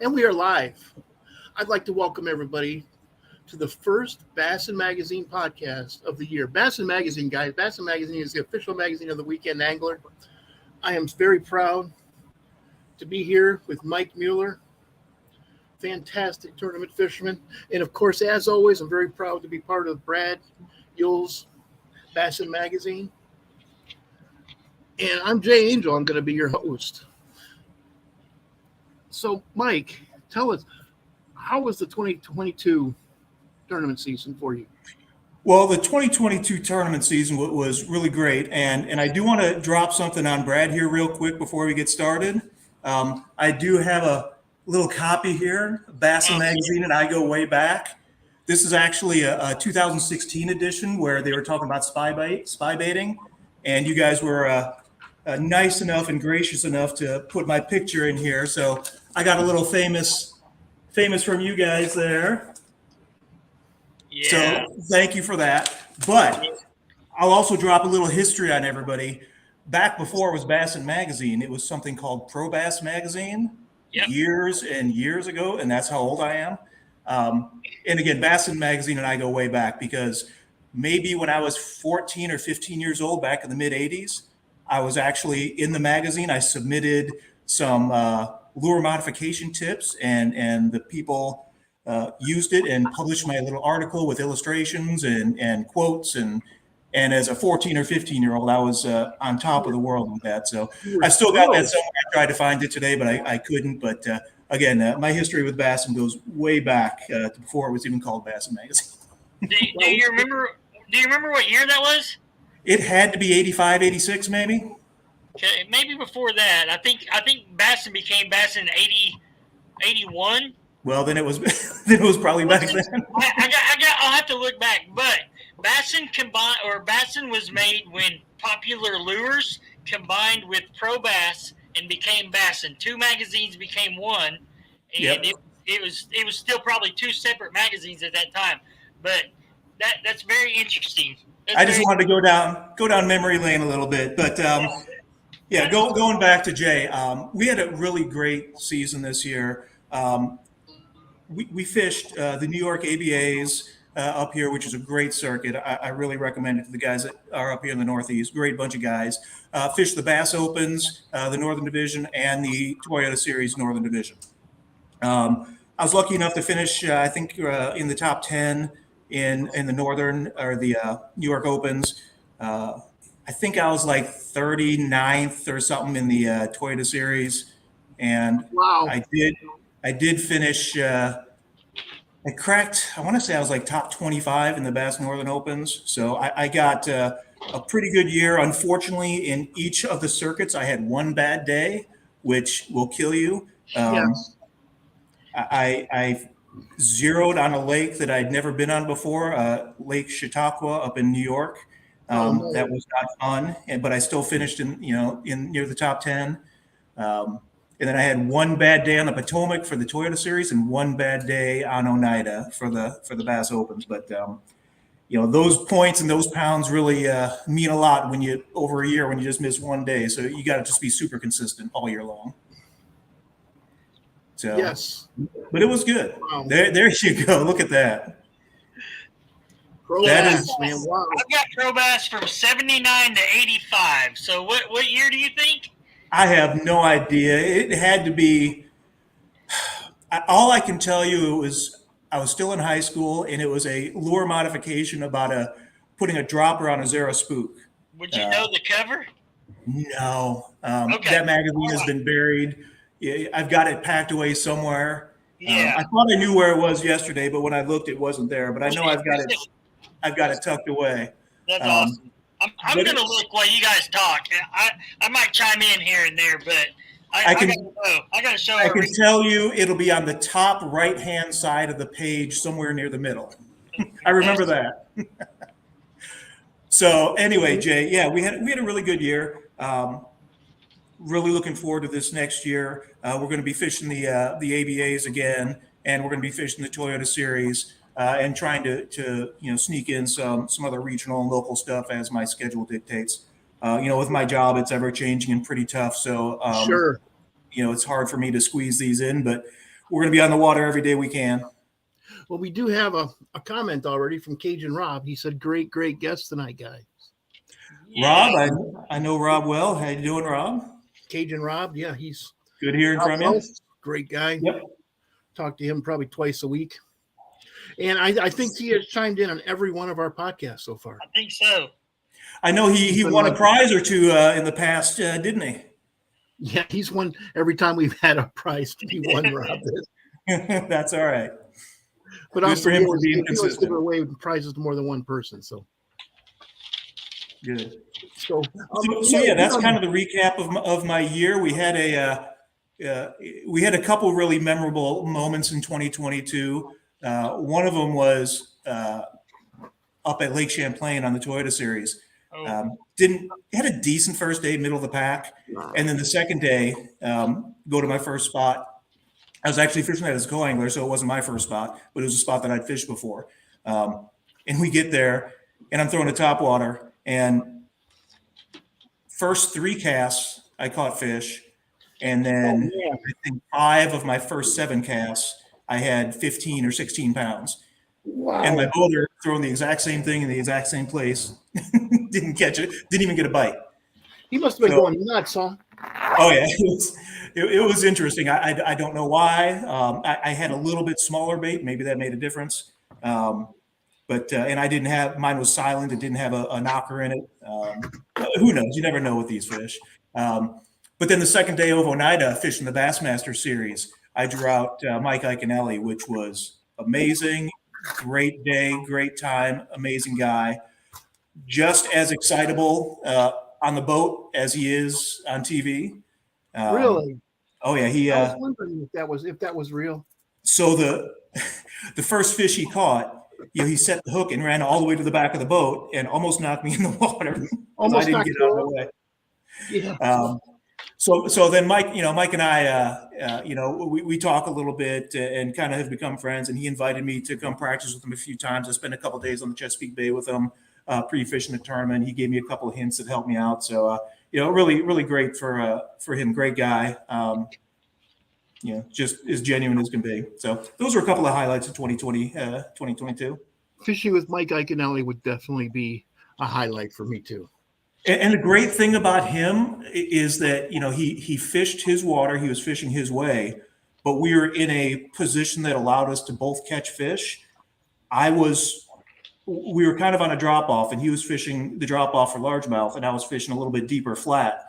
And we are live. I'd like to welcome everybody to the first Bassin Magazine podcast of the year. Bassin Magazine, guys. Bassin Magazine is the official magazine of the Weekend Angler. I am very proud to be here with Mike Mueller, fantastic tournament fisherman. And of course, as always, I'm very proud to be part of Brad Yule's Bassin Magazine. And I'm Jay Angel. I'm going to be your host. So, Mike, tell us, how was the 2022 tournament season for you? Well, the 2022 tournament season was really great, and I do want to drop something on Brad here real quick before we get started. I do have a little copy here, Bassin Magazine, and I go way back. This is actually a 2016 edition where they were talking about spy baiting, and you guys were nice enough and gracious enough to put my picture in here. So I got a little famous from you guys there. Yeah. So thank you for that. But I'll also drop a little history on everybody. Back before it was Bassin Magazine, it was something called Pro Bass Magazine years and years ago, and that's how old I am. And again, Bassin Magazine and I go way back because maybe when I was 14 or 15 years old back in the mid-'80s, I was actually in the magazine. I submitted some lure modification tips, and the people used it and published my little article with illustrations and quotes. And as a 14 or 15-year-old, I was on top of the world with that. So I still got that somewhere. I tried to find it today, but I couldn't. But again, my history with Bassin goes way back to before it was even called Bassin Magazine. Do you remember what year that was? It had to be 85, 86, maybe. Okay, maybe before that. I think Bassin became Bassin 81. Well, then it was probably back then. I'll have to look back. But Bassin was made when Popular Lures combined with Pro Bass and became Bassin. Two magazines became one, and it was still probably two separate magazines at that time. But that's very interesting. I just wanted to go down memory lane a little bit, but going back to Jay, we had a really great season this year. We fished the New York ABAs up here, which is a great circuit. I really recommend it to the guys that are up here in the Northeast. Great bunch of guys. Fished the Bass Opens, the Northern Division, and the Toyota Series Northern Division. I was lucky enough to finish, I think, in the top 10 in the Northern or the New York Opens. I think I was like 39th or something in the Toyota Series, and wow. I did finish. I want to say I was like top 25 in the Bass Northern Opens. So I got a pretty good year. Unfortunately, in each of the circuits, I had one bad day, which will kill you. Yes. I zeroed on a lake that I'd never been on before, Lake Chautauqua up in New York. That was not fun, but I still finished in near the top 10. And then I had one bad day on the Potomac for the Toyota Series and one bad day on Oneida for the Bass Opens. But those points and those pounds really mean a lot when you over a year when you just miss one day. So you got to just be super consistent all year long. So yes, but it was good. Wow. There you go. Look at that. Wow. I've got Pro Bass from 79 to 85. So what year do you think? I have no idea. It had to be. All I can tell you was I was still in high school, and it was a lure modification about putting a dropper on a Zero Spook. Would you know the cover? No. Okay. That magazine has been buried. I've got it packed away somewhere. Yeah. I thought I knew where it was yesterday, but when I looked, it wasn't there. But I know I've got it tucked away. That's awesome. I'm going to look while you guys talk. I might chime in here and there, but I got to show. I can tell you it'll be on the top right-hand side of the page, somewhere near the middle. I remember that. So anyway, Jay, we had a really good year. Really looking forward to this next year. We're going to be fishing the ABAs again, and we're going to be fishing the Toyota Series. And trying to sneak in some other regional and local stuff as my schedule dictates. With my job, it's ever changing and pretty tough. So sure, it's hard for me to squeeze these in, but we're going to be on the water every day we can. Well, we do have a comment already from Cajun Rob. He said, great guest tonight, guys. Yeah. Rob, I know Rob well. How you doing, Rob? Cajun Rob, yeah, he's Good hearing from you. Great guy. Yep. Talk to him probably twice a week. And I think he has chimed in on every one of our podcasts so far. I think so. I know he won a prize or two in the past, didn't he? Yeah, he's won every time we've had a prize. He won, Rob. That's all right. But Good also, for him he for being wants to give consistent. away prizes to more than one person. So Good. So yeah, that's kind of the recap of my year. We had a couple really memorable moments in 2022. One of them was up at Lake Champlain on the Toyota Series. Had a decent first day, middle of the pack, and then the second day, go to my first spot. I was actually fishing that as a co-angler, so it wasn't my first spot, but it was a spot that I'd fished before. And we get there, and I'm throwing a topwater, and first 3 casts I caught fish, and then I think 5 of my first 7 casts I had 15 or 16 pounds. Wow. And my boater throwing the exact same thing in the exact same place, didn't catch it, didn't even get a bite. He must have been going nuts, huh? Oh yeah, it was interesting. I don't know why. I had a little bit smaller bait. Maybe that made a difference. But and I didn't have, mine was silent. It didn't have a knocker in it. Who knows? You never know with these fish. But then the second day of Oneida, fishing the Bassmaster Series, I drew out Mike Iaconelli, which was amazing. Great day, great time, amazing guy. Just as excitable on the boat as he is on TV. Really? Oh yeah, I was wondering if that was real. So the first fish he caught, he set the hook and ran all the way to the back of the boat and almost knocked me in the water. Almost I didn't get out of the way. Yeah. So then Mike and I, we talk a little bit and kind of have become friends. And he invited me to come practice with him a few times. I spent a couple of days on the Chesapeake Bay with him, pre-fishing the tournament. He gave me a couple of hints that helped me out. So really, really great for him. Great guy. Just as genuine as can be. So those were a couple of highlights of 2022. Fishing with Mike Iaconelli would definitely be a highlight for me too. And the great thing about him is that, he fished his water, he was fishing his way, but we were in a position that allowed us to both catch fish. We were kind of on a drop off, and he was fishing the drop off for largemouth, and I was fishing a little bit deeper flat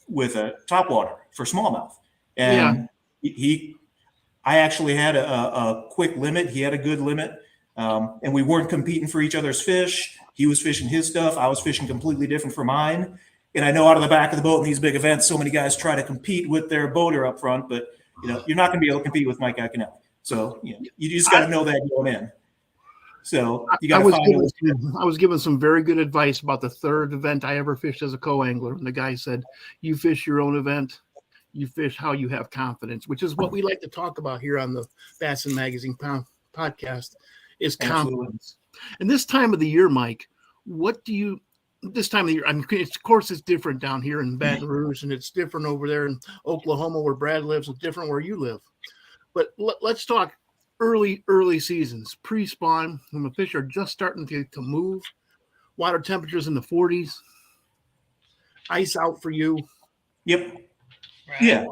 with a topwater for smallmouth. And I actually had a quick limit. He had a good limit. And we weren't competing for each other's fish. He was fishing his stuff. I was fishing completely different for mine. And I know out of the back of the boat in these big events, so many guys try to compete with their boater up front, but you're not going to be able to compete with Mike Iaconelli. So you just got to know that going in. So you got to find. I was given some very good advice about the third event I ever fished as a co-angler, and the guy said, "You fish your own event. You fish how you have confidence," which is what we like to talk about here on the Bassin Magazine podcast. Is confidence. And this time of the year, Mike, this time of the year, I mean, of course, it's different down here in Baton Rouge, and it's different over there in Oklahoma where Brad lives. It's different where you live. But let's talk early seasons, pre-spawn, when the fish are just starting to move, water temperatures in the 40s, ice out for you. Yep. Right. Yeah.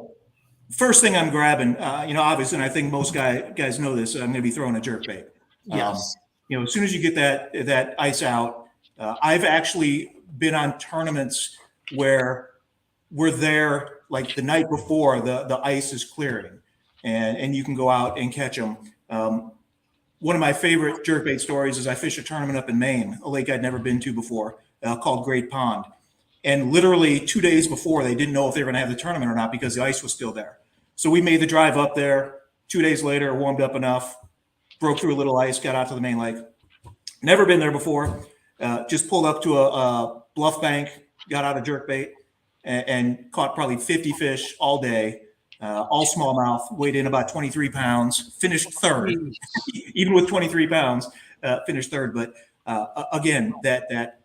First thing I'm grabbing, obviously, and I think most guys know this, I'm going to be throwing a jerkbait. Yes. As soon as you get that ice out, I've actually been on tournaments where we're there like the night before the ice is clearing, and you can go out and catch them. One of my favorite jerkbait stories is I fished a tournament up in Maine, a lake I'd never been to before, called Great Pond. And literally 2 days before, they didn't know if they were going to have the tournament or not because the ice was still there. So we made the drive up there. 2 days later, warmed up enough, broke through a little ice, got out to the main lake. Never been there before. Just pulled up to a bluff bank, got out a jerkbait, and caught probably 50 fish all day, all smallmouth, weighed in about 23 pounds, finished third, even with 23 pounds, finished third. But again, that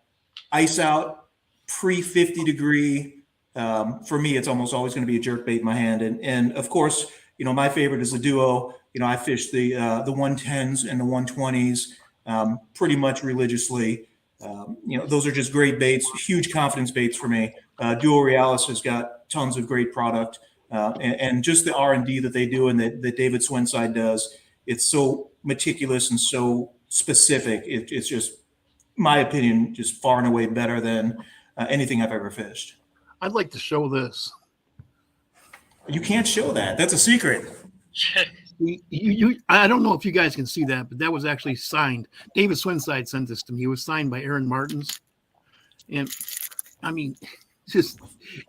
ice out, pre-50 degree, for me, it's almost always going to be a jerkbait in my hand. And of course, my favorite is the duo. I fish the 110s and the 120s pretty much religiously. Those are just great baits, huge confidence baits for me. Duo Realis has got tons of great product, and just the R&D that they do and that David Swenside does. It's so meticulous and so specific. It's just, my opinion, just far and away better than anything I've ever fished. I'd like to show this. You can't show that. That's a secret. I don't know if you guys can see that, but that was actually signed. David Swenside sent this to me. It was signed by Aaron Martins. And I mean, just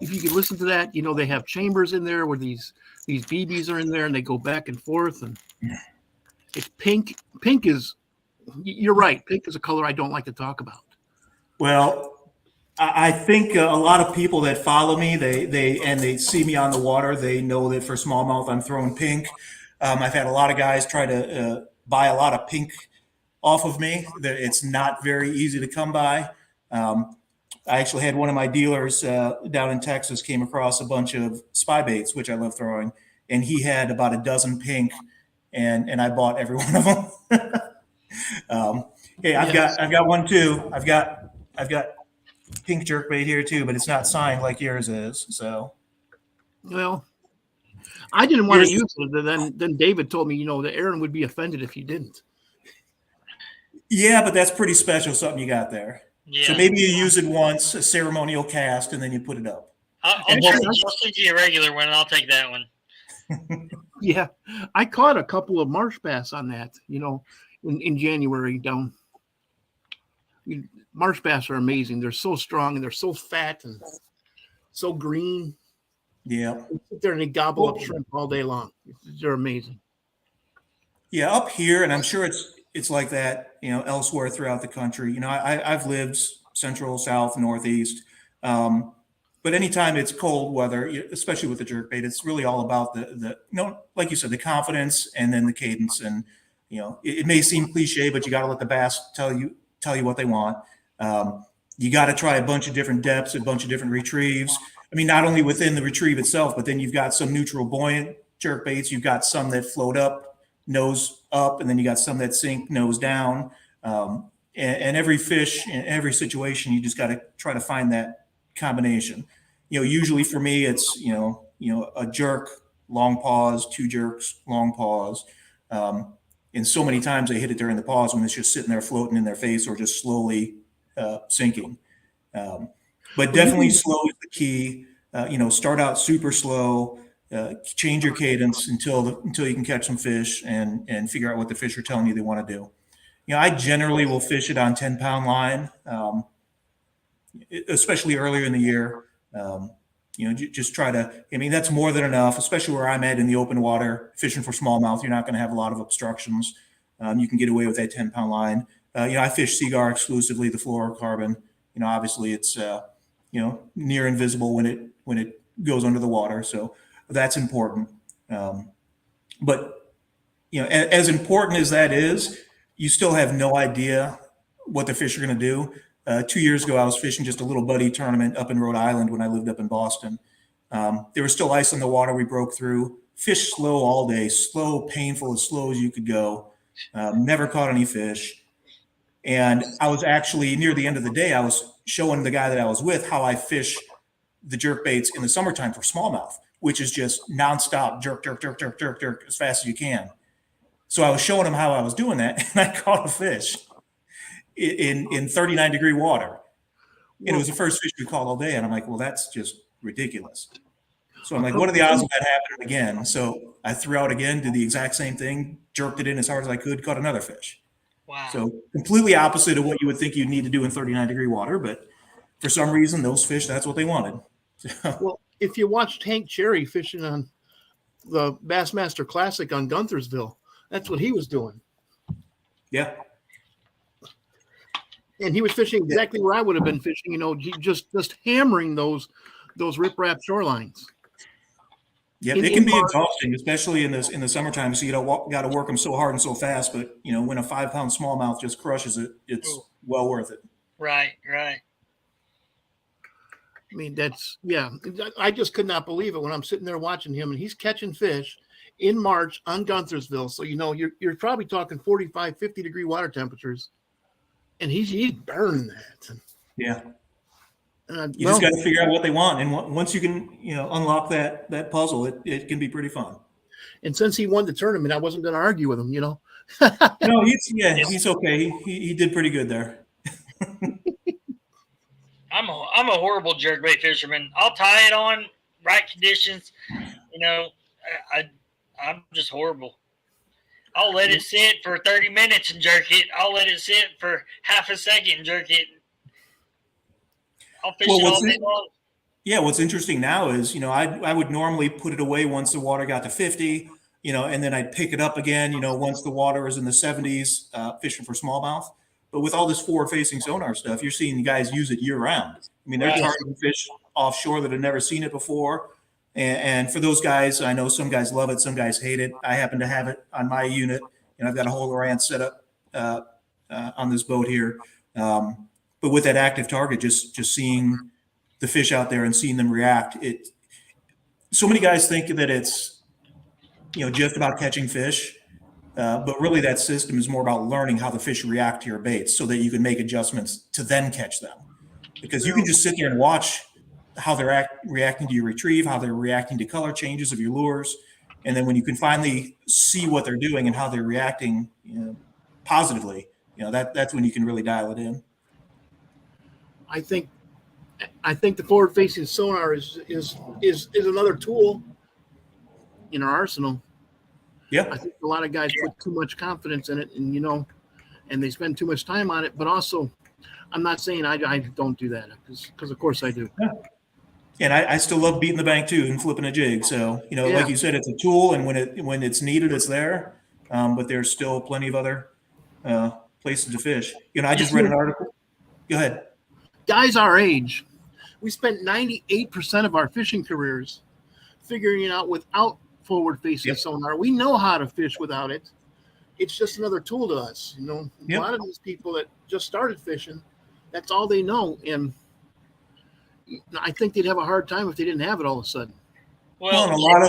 if you can listen to that, they have chambers in there where these BBs are in there and they go back and forth. And it's pink. Pink is, you're right. Pink is a color I don't like to talk about. Well, I think a lot of people that follow me, they see me on the water. They know that for smallmouth, I'm throwing pink. I've had a lot of guys try to buy a lot of pink off of me. That it's not very easy to come by. I actually had one of my dealers down in Texas came across a bunch of spy baits, which I love throwing, and he had about a dozen pink, and I bought every one of them. Hey, I've got one too. I've got pink jerkbait here too, but it's not signed like yours is. So, well, I didn't want to use it. Then David told me, that Aaron would be offended if you didn't. Yeah, but that's pretty special. Something you got there. Yeah. So maybe you use it once, a ceremonial cast, and then you put it up. I'll send you a regular one, and I'll take that one. Yeah, I caught a couple of marsh bass on that. In January down. Marsh bass are amazing. They're so strong and they're so fat and so green. Yeah. They sit there and they gobble up shrimp all day long. They're amazing. Yeah, up here, and I'm sure it's like that, elsewhere throughout the country. I've lived central, south, northeast. But anytime it's cold weather, especially with the jerkbait, it's really all about the like you said, the confidence and then the cadence. And it may seem cliche, but you got to let the bass tell you what they want. You got to try a bunch of different depths, a bunch of different retrieves. I mean, not only within the retrieve itself, but then you've got some neutral buoyant jerkbaits. You've got some that float up, nose up, and then you got some that sink nose down. And every fish in every situation, you just got to try to find that combination. Usually for me, it's a jerk, long pause, two jerks, long pause. And so many times I hit it during the pause when it's just sitting there floating in their face or just slowly sinking. But definitely slow is the key. Start out super slow, change your cadence until you can catch some fish and figure out what the fish are telling you they want to do. I generally will fish it on 10-pound line, especially earlier in the year. Just try to, that's more than enough, especially where I'm at in the open water, fishing for smallmouth. You're not going to have a lot of obstructions. You can get away with that 10-pound line. I fish Seagar exclusively, the fluorocarbon. Obviously it's, near invisible when it goes under the water. So that's important. But as important as that is, you still have no idea what the fish are going to do. 2 years ago, I was fishing just a little buddy tournament up in Rhode Island when I lived up in Boston. There was still ice on the water. We broke through. Fish slow all day, slow, painful, as slow as you could go. Never caught any fish. And I was actually, near the end of the day, I was showing the guy that I was with how I fish the jerk baits in the summertime for smallmouth, which is just nonstop jerk, jerk, jerk, jerk, jerk, jerk, as fast as you can. So I was showing him how I was doing that, and I caught a fish in 39-degree water. And it was the first fish we caught all day. And I'm like, well, that's just ridiculous. So I'm like, what are the odds of that happening again? So I threw out again, did the exact same thing, jerked it in as hard as I could, caught another fish. Wow. So completely opposite of what you would think you'd need to do in 39-degree water. But for some reason, those fish, that's what they wanted. Well, if you watched Hank Cherry fishing on the Bassmaster Classic on Guntersville, that's what he was doing. Yeah. And he was fishing exactly where I would have been fishing, just hammering those riprap shorelines. Yeah, it can be exhausting, especially in the summertime. So you got to work them so hard and so fast. But when a 5-pound smallmouth just crushes it, it's well worth it. Right. I mean, I just could not believe it when I'm sitting there watching him and he's catching fish in March on Guntersville. So, you're probably talking 45, 50-degree water temperatures. And he's burning that. Yeah. You Well, just got to figure out what they want. And once you can, unlock that puzzle, it can be pretty fun. and since he won the tournament, I wasn't going to argue with him, No, he's okay. He did pretty good there. I'm a horrible jerkbait fisherman. I'll tie it on right conditions. I'm just horrible. I'll let it sit for 30 minutes and jerk it. I'll let it sit for half a second and jerk it. I'll fish it all day long. Yeah, what's interesting now is, I would normally put it away once the water got to 50, and then I'd pick it up again, once the water is in the 70s, fishing for smallmouth. But with all this forward-facing sonar stuff, you're seeing guys use it year-round. I mean, they're targeting fish offshore that have never seen it before. And for those guys, I know some guys love it, some guys hate it. I happen to have it on my unit, and I've got a whole Lowrance set up on this boat here. But with that active target, just seeing the fish out there and seeing them react, so many guys think that it's just about catching fish, but really that system is more about learning how the fish react to your baits so that you can make adjustments to then catch them. Because you can just sit there and watch how they're reacting to your retrieve, how they're reacting to color changes of your lures, and then when you can finally see what they're doing and how they're reacting positively, that's when you can really dial it in. I think the forward-facing sonar is another tool in our arsenal. Yeah, I think a lot of guys put too much confidence in it, and they spend too much time on it. But also, I'm not saying I don't do that because of course I do. Yeah. And I still love beating the bank too and flipping a jig. So like you said, it's a tool, and when it's needed, it's there. But there's still plenty of other places to fish. I just read an article. Go ahead. Guys our age, we spent 98% of our fishing careers figuring it out without forward-facing sonar. We know how to fish without it. It's just another tool to us. A lot of these people that just started fishing, that's all they know. And I think they'd have a hard time if they didn't have it all of a sudden. Well, and a lot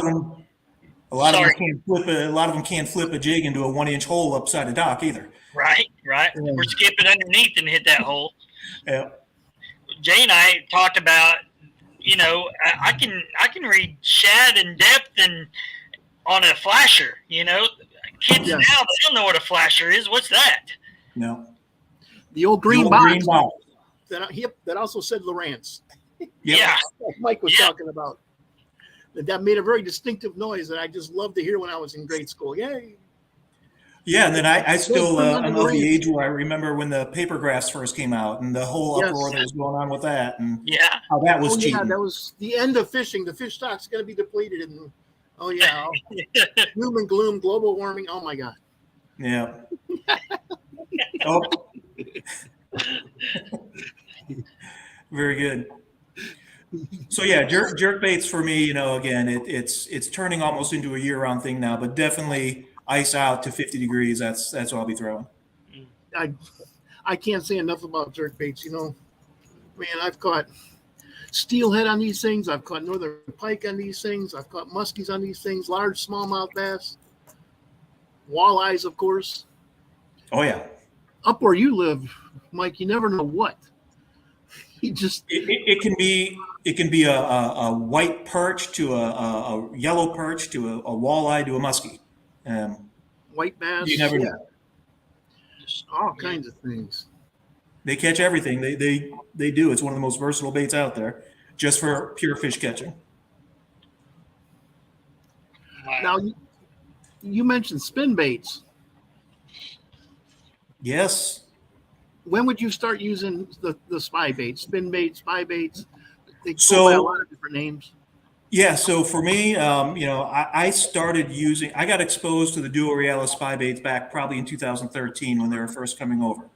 of them can't flip a jig into a 1-inch hole upside a dock either. Right. We're skipping underneath and hit that hole. Yeah. Jay and I talked about, I can read shad and depth and on a flasher. Kids now, they don't know what a flasher is. What's that? No. The old green box. That also said Lowrance. Yeah. Mike was talking about. That made a very distinctive noise that I just loved to hear when I was in grade school. Yay. Yeah, and then I still I'm of the age where I remember when the paper graphs first came out and the whole uproar that was going on with that, and how that was cheating. Yeah, that was the end of fishing. The fish stock's going to be depleted, and doom and gloom, global warming. Oh my God. Yeah. Very good. So jerk baits for me, again, it's turning almost into a year-round thing now, but definitely ice out to 50 degrees. That's what I'll be throwing. I can't say enough about jerk baits. Man, I've caught steelhead on these things. I've caught northern pike on these things. I've caught muskies on these things. Large smallmouth bass, walleyes, of course. Oh yeah. Up where you live, Mike, you never know what. It can be a white perch to a yellow perch to a walleye to a muskie. White bass. You never know. All kinds of things. They catch everything. They do. It's one of the most versatile baits out there, just for pure fish catching. Wow. Now, you mentioned spin baits. Yes. When would you start using the spy baits, spin baits, spy baits? They go by a lot of different names. Yeah. So for me, I started using. I got exposed to the Duo Realis spy baits back probably in 2013 when they were first coming over.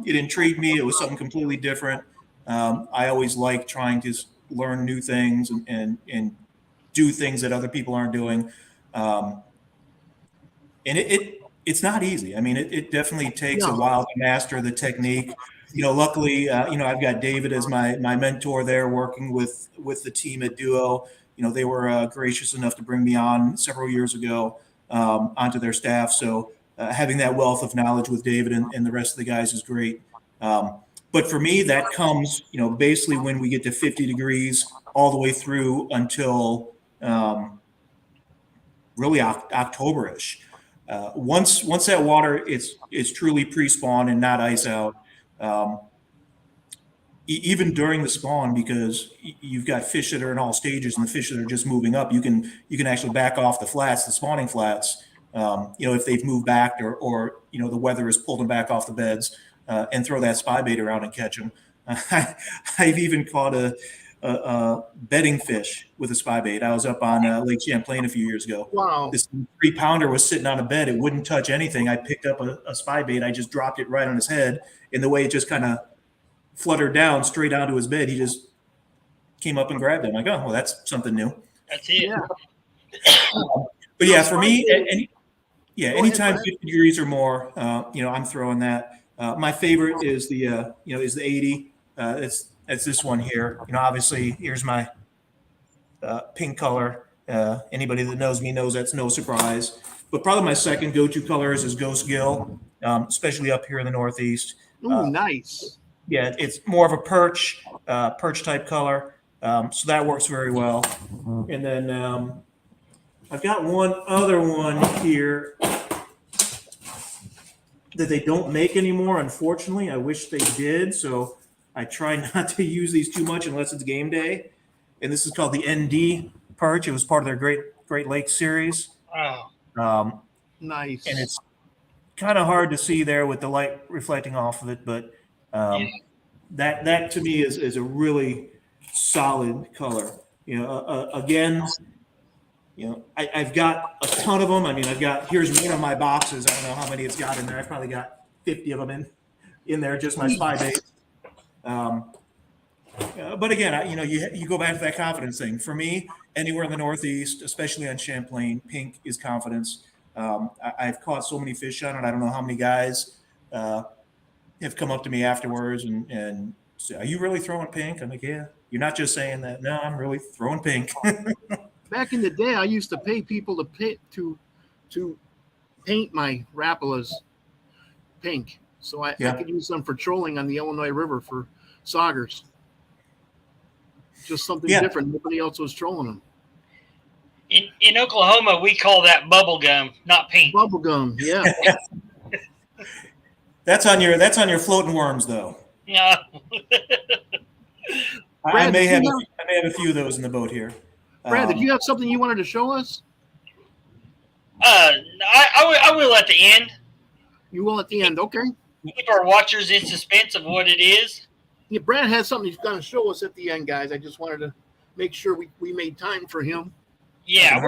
It intrigued me. It was something completely different. I always like trying to learn new things and do things that other people aren't doing. And it's not easy. I mean, it definitely takes a while to master the technique. Luckily, I've got David as my mentor there, working with the team at Duo. they were gracious enough to bring me on several years ago onto their staff. So having that wealth of knowledge with David and the rest of the guys is great. But for me, that comes, basically when we get to 50 degrees all the way through until really October-ish. Once that water is truly pre-spawn and not ice out, even during the spawn, because you've got fish that are in all stages and the fish that are just moving up, you can actually back off the flats, the spawning flats, if they've moved back or the weather has pulled them back off the beds, and throw that spy bait around and catch them. I've even caught a bedding fish with a spy bait. I was up on Lake Champlain a few years ago. Wow. This 3-pounder was sitting on a bed. It wouldn't touch anything. I picked up a spy bait. I just dropped it right on his head. And the way it just kind of fluttered down straight onto his bed, he just came up and grabbed it. I'm like, oh, well, that's something new. That's it. Yeah. But yeah, for me, anytime 50 degrees or more, I'm throwing that. My favorite is the 80. It's this one here. Obviously, here's my pink color. Anybody that knows me knows that's no surprise. But probably my second go-to color is Ghost Gill, especially up here in the Northeast. Ooh, nice. Yeah, it's more of a perch type color. So that works very well. And then I've got one other one here that they don't make anymore, unfortunately. I wish they did. So I try not to use these too much unless it's game day. And this is called the ND perch. It was part of their Great Lakes series. Wow. Nice. And it's kind of hard to see there with the light reflecting off of it, but that to me is a really solid color. Again, I've got a ton of them. I mean, here's one of my boxes. I don't know how many it's got in there. I've probably got 50 of them in there, just my spy bait. But again, you go back to that confidence thing. For me, anywhere in the Northeast, especially on Champlain, pink is confidence. I've caught so many fish on it. I don't know how many guys have come up to me afterwards and say, "Are you really throwing pink?" I'm like, "Yeah." You're not just saying that. No, I'm really throwing pink. Back in the day, I used to pay people to paint my Rapalas pink, so I could use them for trolling on the Illinois River for saugers. Just something different. Nobody else was trolling them. In Oklahoma, we call that bubble gum, not pink. Bubble gum, yeah. That's on your floating worms, though. Yeah. I may have a few of those in the boat here. Brad, did you have something you wanted to show us? I will at the end. You will at the end, okay. Keep our watchers in suspense of what it is. Yeah, Brad has something he's going to show us at the end, guys. I just wanted to make sure we made time for him. Yeah,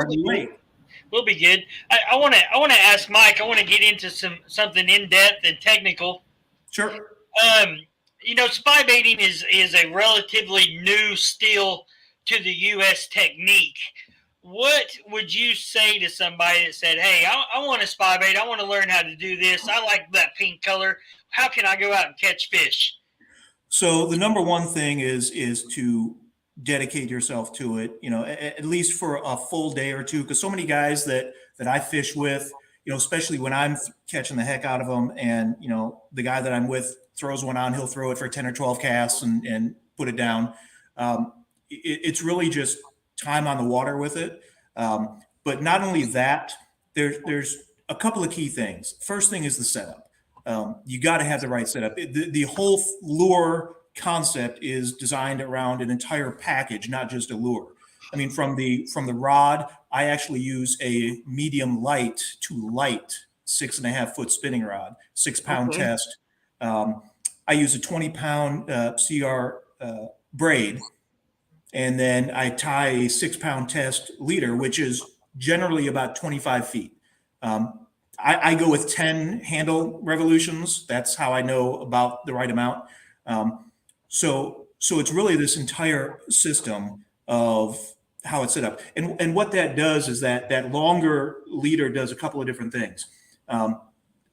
we'll be good. I want to ask Mike. I want to get into something in depth and technical. Sure. Spy baiting is a relatively new still to the U.S. technique. What would you say to somebody that said, "Hey, I want to spy bait. I want to learn how to do this. I like that pink color. How can I go out and catch fish?" So the number one thing is to dedicate yourself to it, at least for a full day or two, because so many guys that I fish with, especially when I'm catching the heck out of them, and the guy that I'm with throws one on, he'll throw it for 10 or 12 casts and put it down. It's really just time on the water with it. But not only that, there's a couple of key things. First thing is the setup. You got to have the right setup. The whole lure concept is designed around an entire package, not just a lure. I mean, from the rod, I actually use a medium light to light 6.5 foot spinning rod, 6-pound test. I use a 20-pound CR braid, and then I tie a 6-pound test leader, which is generally about 25 feet. I go with 10 handle revolutions. That's how I know about the right amount. So it's really this entire system of how it's set up. And what that does is that longer leader does a couple of different things.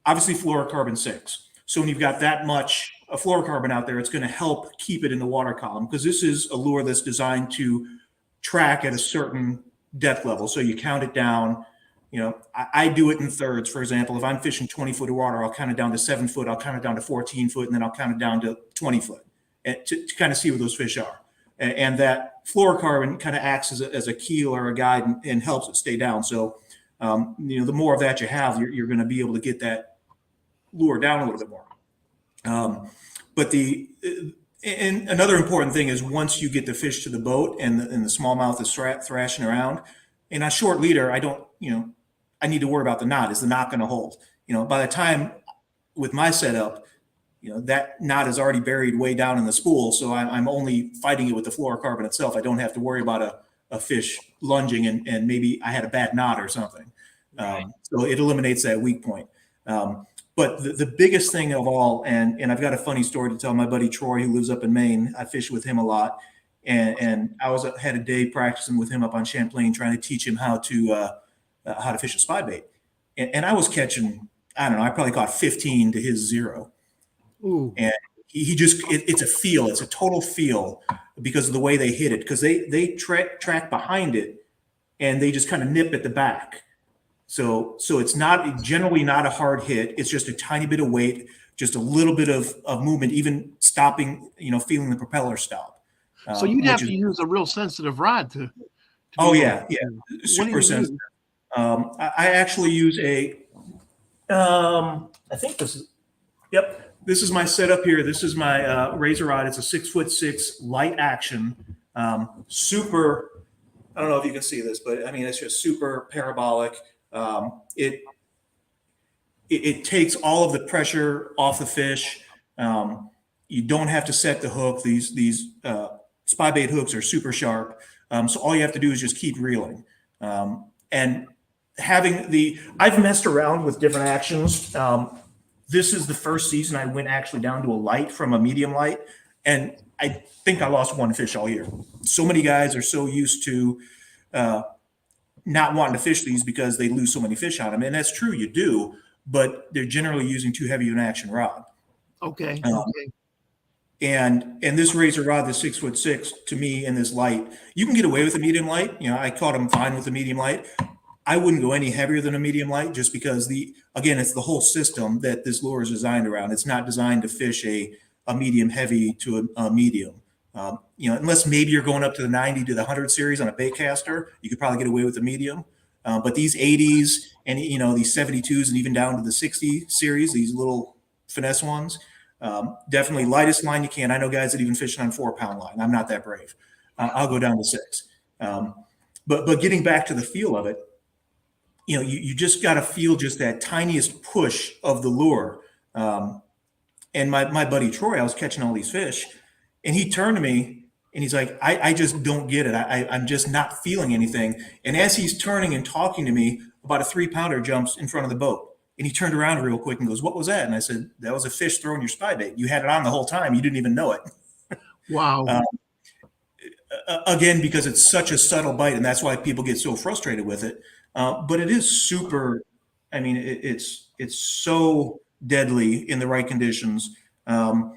Obviously, fluorocarbon sinks. So when you've got that much fluorocarbon out there, it's going to help keep it in the water column, because this is a lure that's designed to track at a certain depth level. So you count it down. I do it in thirds. For example, if I'm fishing 20 foot of water, I'll count it down to 7 foot. I'll count it down to 14 foot, and then I'll count it down to 20 foot to kind of see where those fish are. And that fluorocarbon kind of acts as a keel or a guide and helps it stay down. So, the more of that you have, you're going to be able to get that lure down a little bit more. And another important thing is once you get the fish to the boat and the smallmouth is thrashing around, in a short leader, I need to worry about the knot. Is the knot going to hold? By the time with my setup, that knot is already buried way down in the spool. So I'm only fighting it with the fluorocarbon itself. I don't have to worry about a fish lunging and maybe I had a bad knot or something. Right. So it eliminates that weak point. But the biggest thing of all, and I've got a funny story to tell. My buddy Troy, who lives up in Maine, I fish with him a lot. And I had a day practicing with him up on Champlain, trying to teach him how to fish a spy bait. And I was catching, I don't know, I probably caught 15 to his 0. Ooh. And he just, it's a feel. It's a total feel because of the way they hit it. Because they track behind it and they just kind of nip at the back. So it's generally not a hard hit. It's just a tiny bit of weight, just a little bit of movement, even stopping, feeling the propeller stop. So you'd have to use a real sensitive rod to Oh yeah. Super use? sensitive. I actually use I think this is my setup here. This is my razor rod. It's a 6'6" light action. Super, I don't know if you can see this, but I mean, it's just super parabolic. It takes all of the pressure off the fish. You don't have to set the hook. These spy bait hooks are super sharp. So all you have to do is just keep reeling. And I've messed around with different actions. This is the first season I went actually down to a light from a medium light. And I think I lost one fish all year. So many guys are so used to not wanting to fish these because they lose so many fish on them. And that's true, you do, but they're generally using too heavy an action rod. Okay. And this razor rod, the 6'6", to me in this light, you can get away with a medium light. I caught them fine with a medium light. I wouldn't go any heavier than a medium light just because it's the whole system that this lure is designed around. It's not designed to fish a medium heavy to a medium. Unless maybe you're going up to the 90 to the 100 series on a bait caster, you could probably get away with a medium. But these 80s and these 72s and even down to the 60 series, these little finesse ones, definitely lightest line you can. I know guys that even fishing on 4-pound line. I'm not that brave. I'll go down to 6. But getting back to the feel of it, you just got to feel just that tiniest push of the lure. And my buddy Troy, I was catching all these fish, and he turned to me and he's like, I just don't get it. I'm just not feeling anything. And as he's turning and talking to me, about a 3-pounder jumps in front of the boat. And he turned around real quick and goes, "What was that?" And I said, "That was a fish throwing your spy bait. You had it on the whole time. You didn't even know it." Wow. Again, because it's such a subtle bite, and that's why people get so frustrated with it. But it is super. I mean, it's so deadly in the right conditions. I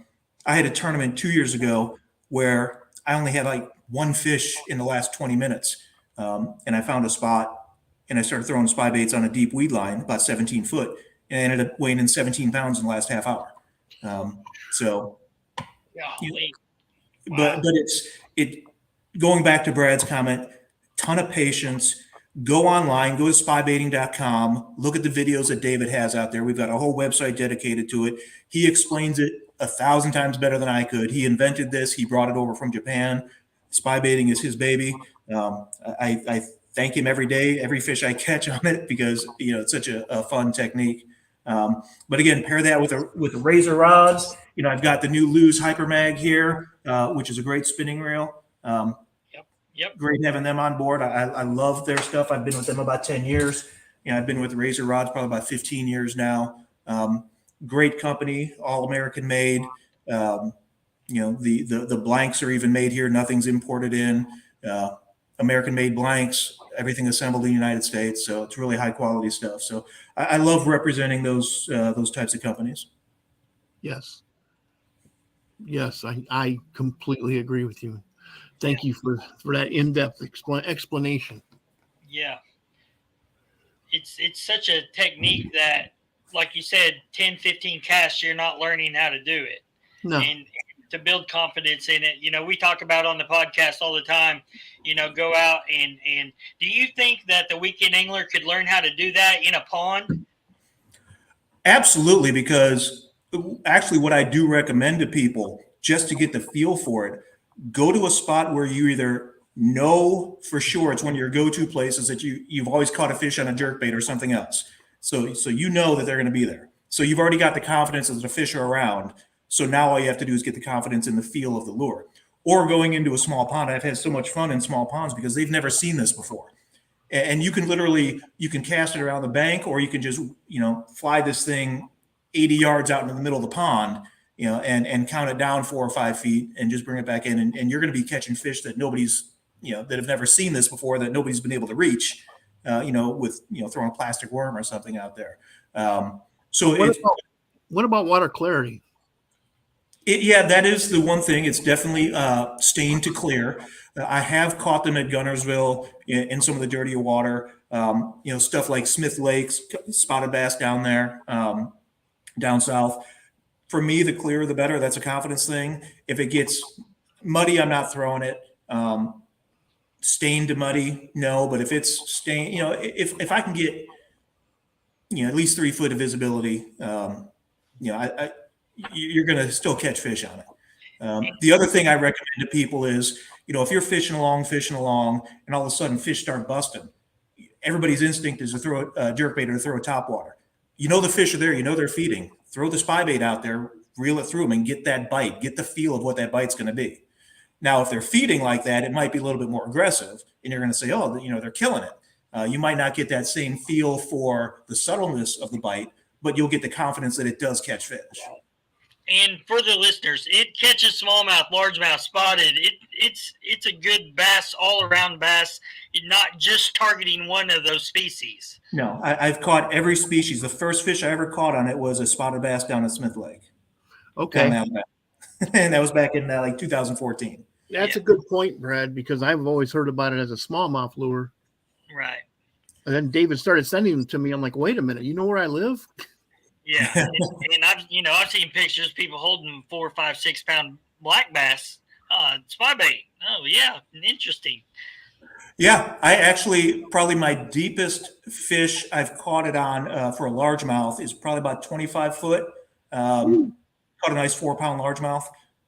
had a tournament 2 years ago where I only had like one fish in the last 20 minutes, and I found a spot, and I started throwing spy baits on a deep weed line, about 17 foot, and I ended up weighing in 17 pounds in the last half hour. But it's going back to Brad's comment, ton of patience. Go online, go to spybaiting.com, look at the videos that David has out there. We've got a whole website dedicated to it. He explains it 1,000 times better than I could. He invented this. He brought it over from Japan. Spy baiting is his baby. I thank him every day, every fish I catch on it, because it's such a fun technique. But again, pair that with the razor rods. I've got the new Lew's Hyper Mag here, which is a great spinning reel. Yep. Great having them on board. I love their stuff. I've been with them about 10 years. I've been with Razor Rods probably about 15 years now. Great company, all American made. The blanks are even made here. Nothing's imported in. American made blanks, everything assembled in the United States. So it's really high quality stuff. So I love representing those types of companies. Yes, I completely agree with you. Thank you for that in-depth explanation. Yeah. It's such a technique that, like you said, 10, 15 casts, you're not learning how to do it. No. And to build confidence in it, we talk about on the podcast all the time, go out and do you think that the weekend angler could learn how to do that in a pond? Absolutely, because actually what I do recommend to people, just to get the feel for it, go to a spot where you either know for sure it's one of your go-to places that you've always caught a fish on a jerkbait or something else. So you know that they're going to be there. So you've already got the confidence that the fish are around. So now all you have to do is get the confidence in the feel of the lure. Or going into a small pond. I've had so much fun in small ponds because they've never seen this before. And you can cast it around the bank, or you can just, fly this thing 80 yards out into the middle of the pond, and count it down 4 or 5 feet and just bring it back in. And you're going to be catching fish that nobody's, that have never seen this before, that nobody's been able to reach, with, throwing a plastic worm or something out there. What about water clarity? Yeah, that is the one thing. It's definitely stained to clear. I have caught them at Gunnersville in some of the dirtier water. Stuff like Smith Lakes, spotted bass down there, down south. For me, the clearer the better. That's a confidence thing. If it gets muddy, I'm not throwing it. Stained to muddy, no. But if it's stained, if I can get, at least 3 foot of visibility, you're going to still catch fish on it. The other thing I recommend to people is, if you're fishing along, and all of a sudden fish start busting, everybody's instinct is to throw a jerkbait or to throw a topwater. The fish are there, they're feeding. Throw the spy bait out there, reel it through them, and get that bite, get the feel of what that bite's going to be. Now, if they're feeding like that, it might be a little bit more aggressive, and you're going to say, oh, they're killing it. You might not get that same feel for the subtleness of the bite, but you'll get the confidence that it does catch fish. And for the listeners, it catches smallmouth, largemouth, spotted. It's a good bass, all-around bass, not just targeting one of those species. No, I've caught every species. The first fish I ever caught on it was a spotted bass down at Smith Lake. Okay. And that was back in 2014. That's a good point, Brad, because I've always heard about it as a smallmouth lure. Right. And then David started sending them to me. I'm like, wait a minute, you know where I live? Yeah, and I've seen pictures people holding 4, 5, 6 pound black bass, spy bait. Oh yeah, interesting. Yeah, I actually probably my deepest fish I've caught it on for a largemouth is probably about 25 foot. Caught a nice 4 pound largemouth.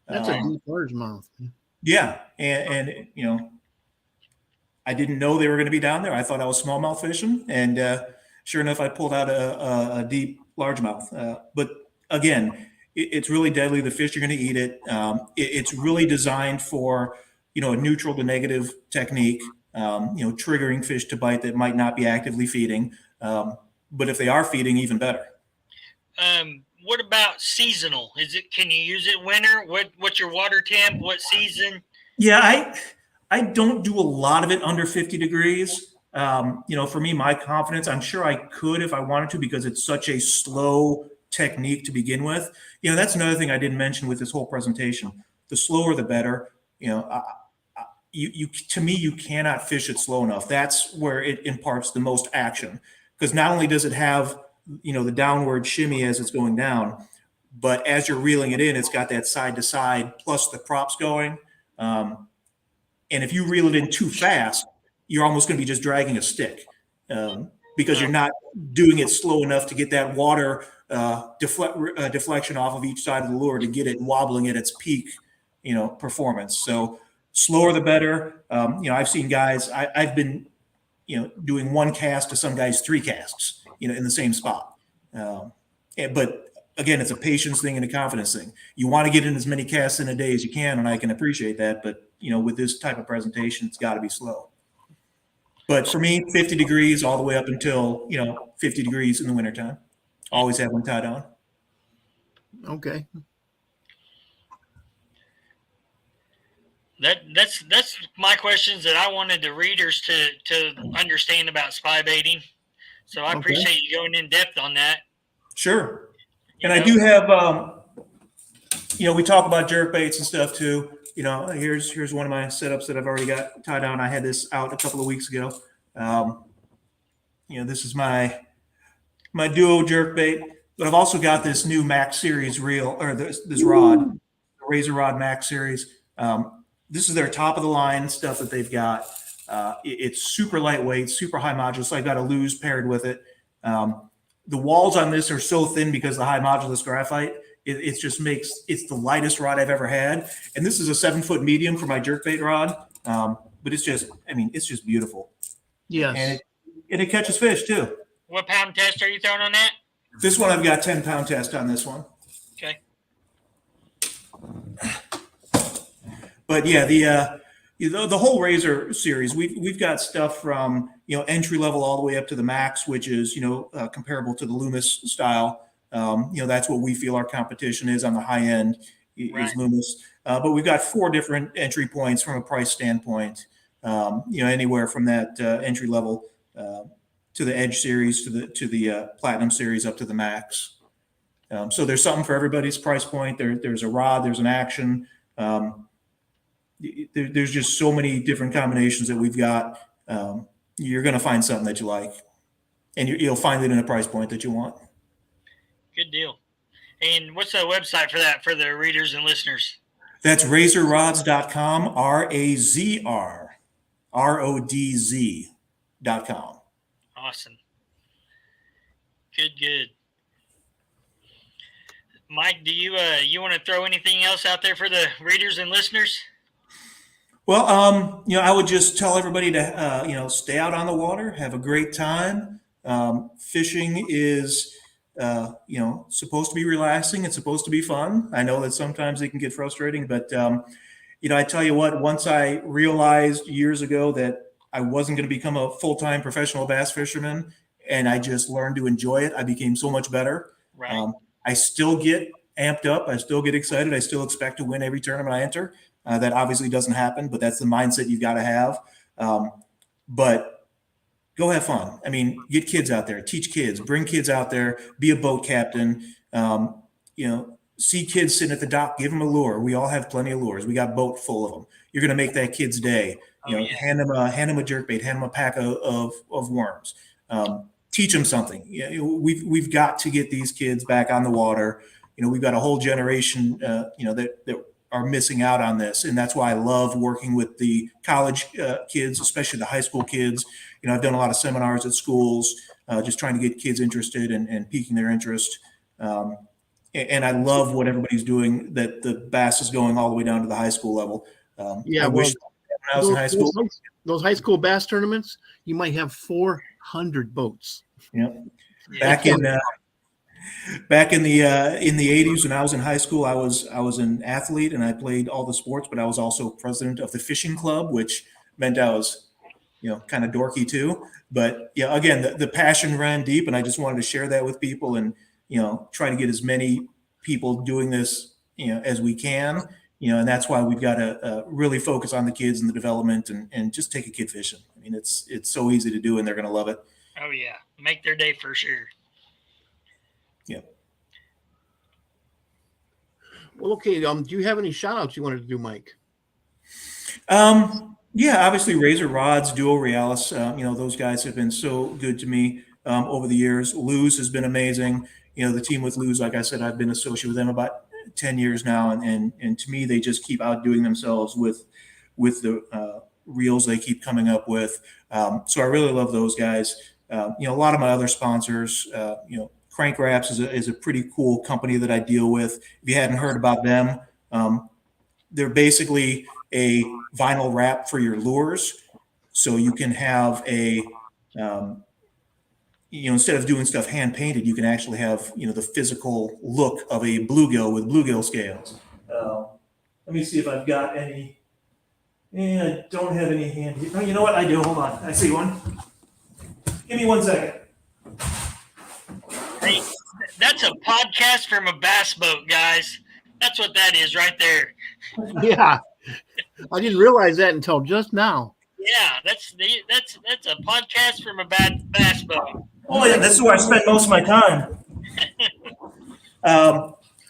That's a deep largemouth. Yeah, and I didn't know they were going to be down there. I thought I was smallmouth fishing, and sure enough, I pulled out a deep largemouth. But again, it's really deadly. The fish are going to eat it. It's really designed for, a neutral to negative technique, triggering fish to bite that might not be actively feeding. But if they are feeding, even better. What about seasonal? Can you use it winter? What's your water temp? What season? Yeah, I don't do a lot of it under 50 degrees. For me, my confidence, I'm sure I could if I wanted to, because it's such a slow technique to begin with. That's another thing I didn't mention with this whole presentation. The slower, the better. To me, you cannot fish it slow enough. That's where it imparts the most action, because not only does it have, the downward shimmy as it's going down, but as you're reeling it in, it's got that side to side plus the props going. And if you reel it in too fast, you're almost going to be just dragging a stick, because you're not doing it slow enough to get that water deflection off of each side of the lure to get it wobbling at its peak, performance. So slower the better. I've seen guys. I've been, doing 1 cast to some guys 3 casts, in the same spot. But again, it's a patience thing and a confidence thing. You want to get in as many casts in a day as you can, and I can appreciate that. But with this type of presentation, it's got to be slow. But for me, 50 degrees all the way up until, 50 degrees in the wintertime. Always have one tied on. Okay. That's my questions that I wanted the readers to understand about spy baiting. So I appreciate you going in depth on that. Sure. And I do have, we talk about jerk baits and stuff too. here's one of my setups that I've already got tied down. I had this out a couple of weeks ago. This is my duo jerk bait, but I've also got this new Max Series reel, or this rod, the Razor Rod Max Series. This is their top of the line stuff that they've got. It's super lightweight, super high modulus. So I've got a luge paired with it. The walls on this are so thin because of the high modulus graphite. It just makes it's the lightest rod I've ever had. And this is a 7-foot medium for my jerkbait rod. But it's just beautiful. Yes. And it catches fish too. What pound test are you throwing on that? This one, I've got 10-pound test on this one. Okay. But yeah, the whole Razor series, we've got stuff from entry level all the way up to the Max, which is comparable to the Loomis style. That's what we feel our competition is on the high end is Loomis. But we've got 4 different entry points from a price standpoint. Anywhere from that entry level to the Edge series to the Platinum series up to the Max. So there's something for everybody's price point. There's a rod, there's an action. There's just so many different combinations that we've got. You're going to find something that you like, and you'll find it in a price point that you want. Good deal. And what's the website for that for the readers and listeners? That's razorrods.com, razorrodz.com. Awesome. Good. Mike, do you want to throw anything else out there for the readers and listeners? Well, I would just tell everybody to, stay out on the water, have a great time. Fishing is, supposed to be relaxing. It's supposed to be fun. I know that sometimes it can get frustrating, but, I tell you what, once I realized years ago that I wasn't going to become a full-time professional bass fisherman, and I just learned to enjoy it, I became so much better. Right. I still get amped up. I still get excited. I still expect to win every tournament I enter. That obviously doesn't happen, but that's the mindset you've got to have. But go have fun. I mean, get kids out there, teach kids, bring kids out there, be a boat captain. See kids sitting at the dock, give them a lure. We all have plenty of lures. We got boat full of them. You're going to make that kid's day. Hand them a jerkbait, hand them a pack of worms. Teach them something. We've got to get these kids back on the water. We've got a whole generation, that are missing out on this. And that's why I love working with the college kids, especially the high school kids. I've done a lot of seminars at schools, just trying to get kids interested and piquing their interest. And I love what everybody's doing, that the bass is going all the way down to the high school level. I wish when I was in high school. Those high school bass tournaments, you might have 400 boats. Yep. Back in the 80s when I was in high school, I was an athlete and I played all the sports, but I was also president of the fishing club, which meant I was, kind of dorky too. But yeah, again, the passion ran deep, and I just wanted to share that with people and, try to get as many people doing this, as we can, and that's why we've got to really focus on the kids and the development and just take a kid fishing. I mean, it's so easy to do, and they're going to love it. Oh yeah. Make their day for sure. Yeah. Well, okay. Do you have any shout outs you wanted to do, Mike? Yeah, obviously Razor Rods, Duo Realis, those guys have been so good to me over the years. Luz has been amazing. The team with Luz, like I said, I've been associated with them about 10 years now. And to me, they just keep outdoing themselves with the reels they keep coming up with. So I really love those guys. A lot of my other sponsors, Crank Wraps is a pretty cool company that I deal with. If you hadn't heard about them, they're basically a vinyl wrap for your lures. So you can have instead of doing stuff hand painted, you can actually have, the physical look of a bluegill with bluegill scales. Let me see if I've got any. I don't have any handy. Oh, you know what? I do. Hold on. I see one. Give me 1 second. Hey, that's a podcast from a bass boat, guys. That's what that is right there. Yeah. I didn't realize that until just now. Yeah, that's a podcast from a bass boat. Oh yeah, this is where I spend most of my time.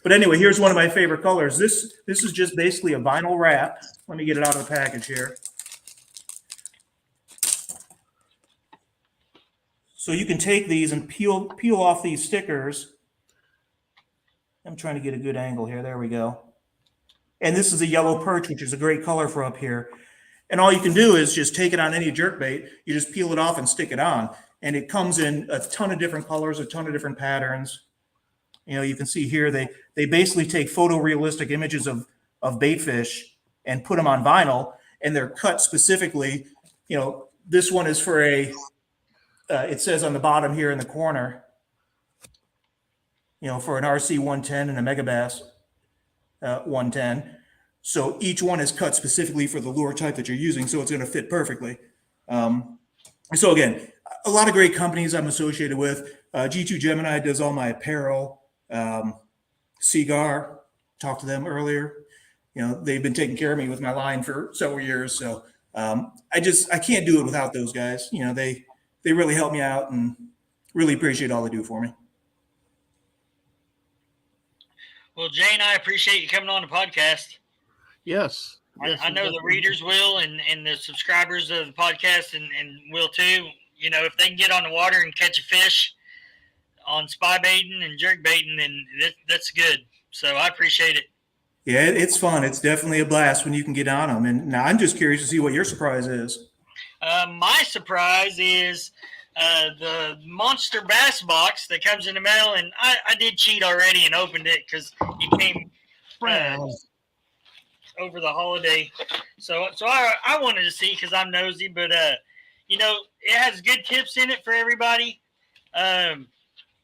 But anyway, here's one of my favorite colors. This is just basically a vinyl wrap. Let me get it out of the package here. So you can take these and peel off these stickers. I'm trying to get a good angle here. There we go. And this is a yellow perch, which is a great color for up here. And all you can do is just take it on any jerkbait. You just peel it off and stick it on. And it comes in a ton of different colors, a ton of different patterns. You know, you can see here, they basically take photorealistic images of bait fish and put them on vinyl, and they're cut specifically. You know, this one is for a, it says on the bottom here in the corner, you know, for an RC 110 and a Megabass 110. So each one is cut specifically for the lure type that you're using, so it's going to fit perfectly. So again, a lot of great companies I'm associated with. G2 Gemini does all my apparel. Seagar, talked to them earlier. You know, they've been taking care of me with my line for several years. So I can't do it without those guys. You know, they really help me out and really appreciate all they do for me. Well, Jane, I appreciate you coming on the podcast. Yes. I know the readers will, and the subscribers of the podcast and will too. You know, if they can get on the water and catch a fish on spy baiting and jerk baiting, then that's good. So I appreciate it. Yeah, it's fun. It's definitely a blast when you can get on them. And now I'm just curious to see what your surprise is. My surprise is the Monster Bass box that comes in the mail, and I did cheat already and opened it because it came over the holiday. So I wanted to see because I'm nosy, but you know, it has good tips in it for everybody.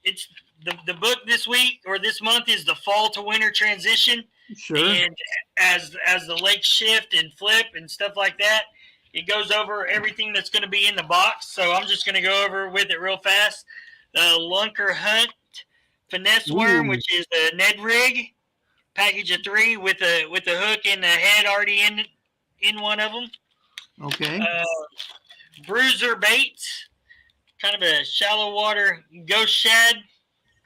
It's the book this week or this month is the fall to winter transition. Sure. And as the lakes shift and flip and stuff like that, it goes over everything that's going to be in the box. So I'm just going to go over with it real fast. The Lunker Hunt Finesse Worm, which is the Ned rig, package of 3 with a hook and a head already in one of them. Okay. Bruiser Baits, kind of a shallow water ghost shad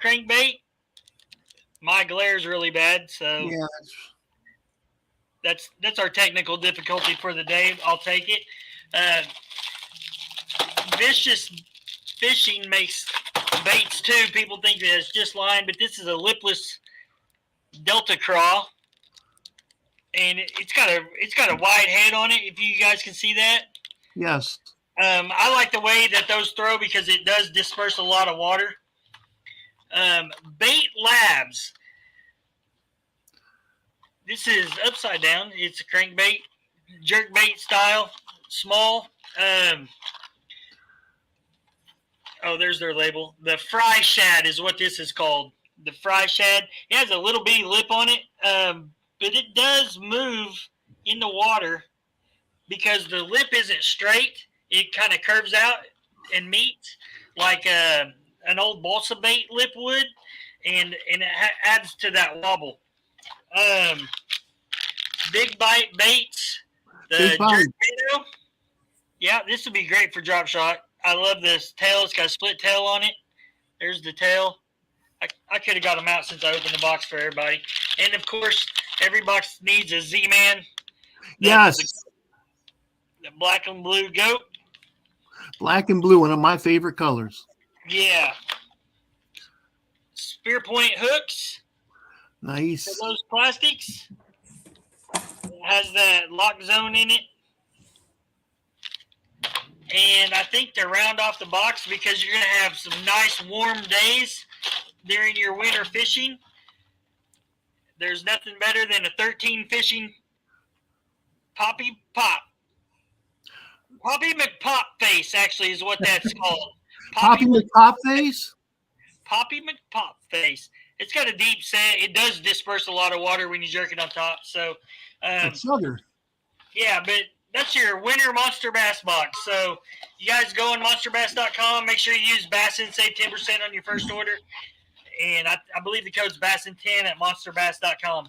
crankbait. My glare is really bad, so Yeah. that's our technical difficulty for the day. I'll take it. Vicious Fishing makes baits too. People think that it's just line, but this is a lipless Delta Craw, and it's got a wide head on it. If you guys can see that. Yes. I like the way that those throw because it does disperse a lot of water. Bait Labs. This is upside down. It's a crankbait, jerkbait style, small. There's their label. The Fry Shad is what this is called. The Fry Shad. It has a little bitty lip on it, but it does move in the water because the lip isn't straight. It kind of curves out and meets like an old balsa bait lip would, and it adds to that wobble. Big Bite Baits, the Jerkbait. Yeah, this would be great for drop shot. I love this tail. It's got a split tail on it. There's the tail. I could have got them out since I opened the box for everybody. And, of course, every box needs a Z-Man. Yes. The black and blue goat. Black and blue, one of my favorite colors. Yeah. Spear point hooks. Nice. For those plastics. It has that lock zone in it. And I think to round off the box, because you're going to have some nice warm days during your winter fishing, there's nothing better than a 13 fishing Poppy Pop. Poppy McPop face, actually, is what that's called. Poppy McPop face? Poppy McPop face. It's got a deep set. It does disperse a lot of water when you jerk it on top. So, It's other. Yeah, but that's your winter Monster Bass box. So you guys go on monsterbass.com. Make sure you use Bassin. Save 10% on your first order. And I believe the code's Bassin10 at monsterbass.com.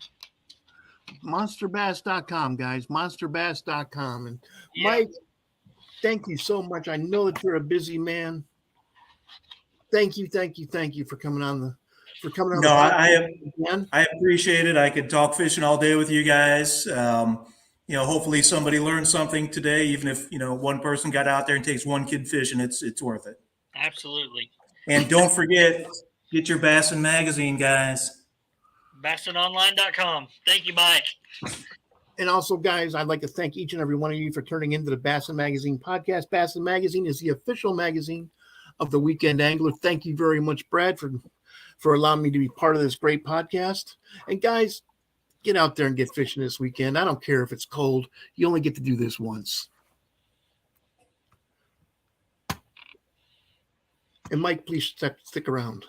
Monsterbass.com, guys. Monsterbass.com. And Yeah. Mike, thank you so much. I know that you're a busy man. Thank you for coming on the for coming on No, the I podcast. I appreciate it. I could talk fishing all day with you guys. Hopefully somebody learned something today, even if, one person got out there and takes one kid fishing, it's worth it. Absolutely. And don't forget, get your Bassin magazine, guys. BassinOnline.com. Thank you, Mike. And also, guys, I'd like to thank each and every one of you for turning into the Bassin Magazine podcast. Bassin Magazine is the official magazine of the Weekend Angler. Thank you very much, Brad, for allowing me to be part of this great podcast. And guys, get out there and get fishing this weekend. I don't care if it's cold. You only get to do this once. And Mike, please stick around.